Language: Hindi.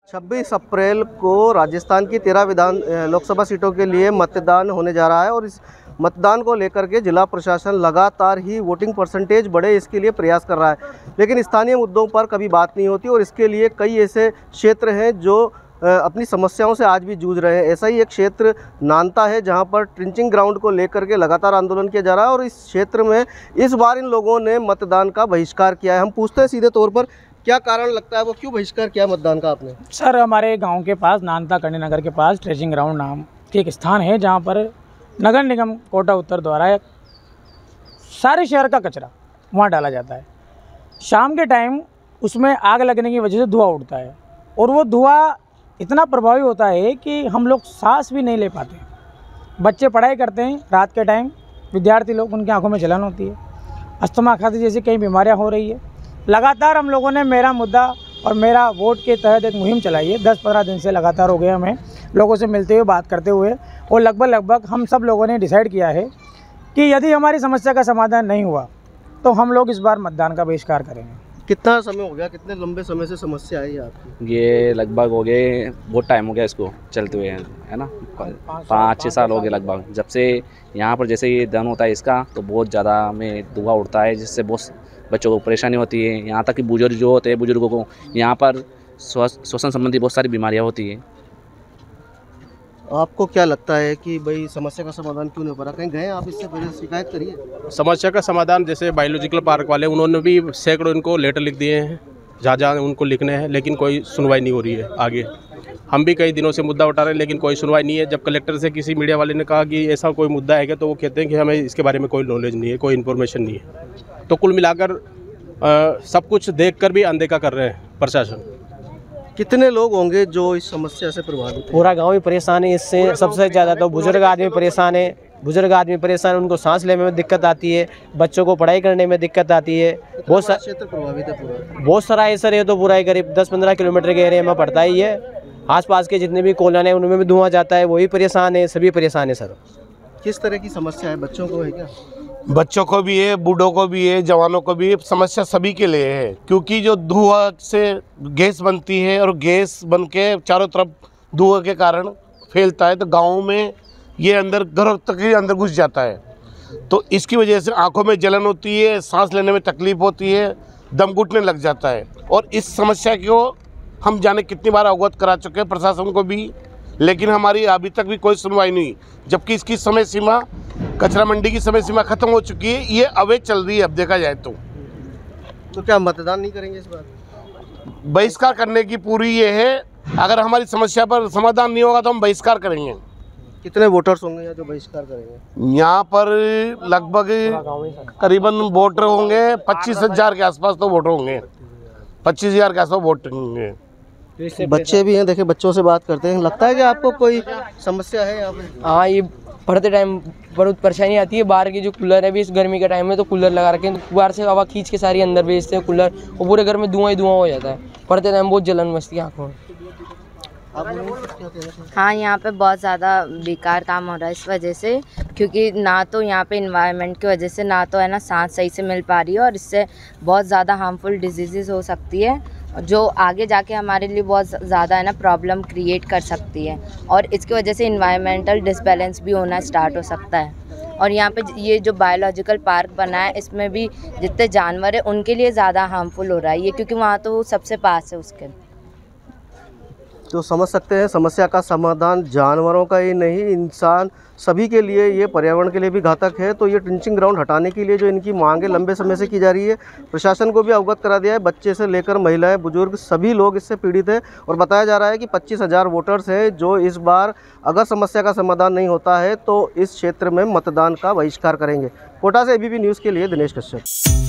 26 अप्रैल को राजस्थान की 13 लोकसभा सीटों के लिए मतदान होने जा रहा है और इस मतदान को लेकर के जिला प्रशासन लगातार ही वोटिंग परसेंटेज बढ़े इसके लिए प्रयास कर रहा है, लेकिन स्थानीय मुद्दों पर कभी बात नहीं होती और इसके लिए कई ऐसे क्षेत्र हैं जो अपनी समस्याओं से आज भी जूझ रहे हैं। ऐसा ही एक क्षेत्र नानता है जहां पर ट्रिंचिंग ग्राउंड को लेकर के लगातार आंदोलन किया जा रहा है और इस क्षेत्र में इस बार इन लोगों ने मतदान का बहिष्कार किया है। हम पूछते हैं सीधे तौर पर, क्या कारण लगता है, वो क्यों बहिष्कार किया मतदान का आपने? सर, हमारे गांव के पास नानता करणी नगर के पास ट्रेजिंग ग्राउंड नाम के एक स्थान है जहां पर नगर निगम कोटा उत्तर द्वारा सारे शहर का कचरा वहां डाला जाता है। शाम के टाइम उसमें आग लगने की वजह से धुआं उठता है और वो धुआं इतना प्रभावी होता है कि हम लोग सांस भी नहीं ले पाते। बच्चे पढ़ाई करते हैं रात के टाइम, विद्यार्थी लोग, उनकी आंखों में जलन होती है, अस्थमा खांसी जैसी कई बीमारियां हो रही है। लगातार हम लोगों ने मेरा मुद्दा और मेरा वोट के तहत एक मुहिम चलाई है। 10-15 दिन से लगातार हो गए हमें लोगों से मिलते हुए, बात करते हुए, और लगभग हम सब लोगों ने डिसाइड किया है कि यदि हमारी समस्या का समाधान नहीं हुआ तो हम लोग इस बार मतदान का बहिष्कार करेंगे। कितना समय हो गया, कितने लंबे समय से समस्या है ये आपकी? ये लगभग हो गए, बहुत टाइम हो गया इसको चलते हुए, है ना, 5-6 साल हो गए लगभग। जब से यहाँ पर जैसे ये दहन होता है इसका, तो बहुत ज़्यादा में धुआं उड़ता है जिससे बहुत बच्चों को परेशानी होती है। यहाँ तक कि बुजुर्ग जो होते हैं, बुजुर्गों को यहाँ पर श्वसन संबंधी बहुत सारी बीमारियाँ होती हैं। आपको क्या लगता है कि भाई समस्या का समाधान क्यों नहीं हो पा रहा? कहीं गए आप इससे पहले, शिकायत करिए? समस्या का समाधान जैसे बायोलॉजिकल पार्क वाले, उन्होंने भी सैकड़ों इनको लेटर लिख दिए हैं जहाँ उनको लिखने हैं, लेकिन कोई सुनवाई नहीं हो रही है। आगे हम भी कई दिनों से मुद्दा उठा रहे हैं लेकिन कोई सुनवाई नहीं है। जब कलेक्टर से किसी मीडिया वाले ने कहा कि ऐसा कोई मुद्दा है क्या, तो वो कहते हैं कि हमें इसके बारे में कोई नॉलेज नहीं है, कोई इन्फॉर्मेशन नहीं है। तो कुल मिलाकर सब कुछ देखकर भी अनदेखा कर रहे हैं प्रशासन। कितने लोग होंगे जो इस समस्या से प्रभावित हैं? पूरा गांव ही परेशान है इससे। सबसे ज़्यादा तो बुजुर्ग आदमी परेशान है। उनको सांस लेने में दिक्कत आती है, बच्चों को पढ़ाई करने में दिक्कत आती है। बहुत सारा क्षेत्र प्रभावित है पूरा, बहुत सारा है सर। ये तो पूरा ही करीब 10-15 किलोमीटर के एरिया में पड़ता ही है। आसपास के जितने भी कॉलोनी है उनमें भी धुआं जाता है, वही परेशान है, सभी परेशान है सर। किस तरह की समस्या है? बच्चों को है क्या? बच्चों को भी है, बूढ़ों को भी है, जवानों को भी है। समस्या सभी के लिए है, क्योंकि जो धुआं से गैस बनती है और गैस बन के चारों तरफ धुआं के कारण फैलता है, तो गाँव में ये अंदर घरों तक ही अंदर घुस जाता है। तो इसकी वजह से आंखों में जलन होती है, सांस लेने में तकलीफ होती है, दम घुटने लग जाता है। और इस समस्या को हम जाने कितनी बार अवगत करा चुके हैं प्रशासन को भी, लेकिन हमारी अभी तक भी कोई सुनवाई नहीं, जबकि इसकी समय सीमा, कचरा मंडी की समय सीमा खत्म हो चुकी है। ये अवैध चल रही है अब देखा जाए तो क्या मतदान नहीं करेंगे इस बार? बहिष्कार करने की पूरी ये है। अगर हमारी समस्या पर समाधान नहीं होगा तो हम बहिष्कार करेंगे। कितने वोटर्स होंगे यहाँ जो बहिष्कार करेंगे? यहाँ पर लगभग करीबन वोटर होंगे 25,000 के आसपास, तो वोटर होंगे 25,000 के आसपास वोट होंगे। बच्चे भी हैं, देखिए बच्चों से बात करते हैं। लगता है कि आपको कोई समस्या है यहाँ पे? हाँ, ये पढ़ते टाइम बहुत परेशानी आती है। बाहर की जो कूलर है, भी इस गर्मी के टाइम में तो कूलर लगा रखे हैं, तो बाहर से हवा खींच के सारी अंदर भेजते हैं कूलर, और पूरे घर में धुआं ही धुआं हो जाता है। पढ़ते टाइम बहुत जलन मचती है आँखों में। हाँ, यहाँ पे बहुत ज़्यादा बेकार काम हो रहा है इस वजह से, क्योंकि ना तो यहाँ पे इन्वायरमेंट की वजह से ना तो है ना सांस सही से मिल पा रही है, और इससे बहुत ज़्यादा हार्मफुल डिजीज़ हो सकती है जो आगे जाके हमारे लिए बहुत ज़्यादा है ना प्रॉब्लम क्रिएट कर सकती है, और इसकी वजह से इन्वायरमेंटल डिसबैलेंस भी होना स्टार्ट हो सकता है। और यहाँ पे ये जो बायोलॉजिकल पार्क बना है, इसमें भी जितने जानवर हैं उनके लिए ज़्यादा हार्मफुल हो रहा है ये, क्योंकि वहाँ तो सबसे पास है उसके। तो समझ सकते हैं समस्या का समाधान जानवरों का ही नहीं, इंसान सभी के लिए, ये पर्यावरण के लिए भी घातक है। तो ये ट्रिंचिंग ग्राउंड हटाने के लिए जो इनकी मांगें लंबे समय से की जा रही है, प्रशासन को भी अवगत करा दिया है। बच्चे से लेकर महिलाएं, बुजुर्ग सभी लोग इससे पीड़ित हैं और बताया जा रहा है कि 25,000 वोटर्स हैं जो इस बार अगर समस्या का समाधान नहीं होता है तो इस क्षेत्र में मतदान का बहिष्कार करेंगे। कोटा से एबीपी न्यूज़ के लिए दिनेश कश्यप।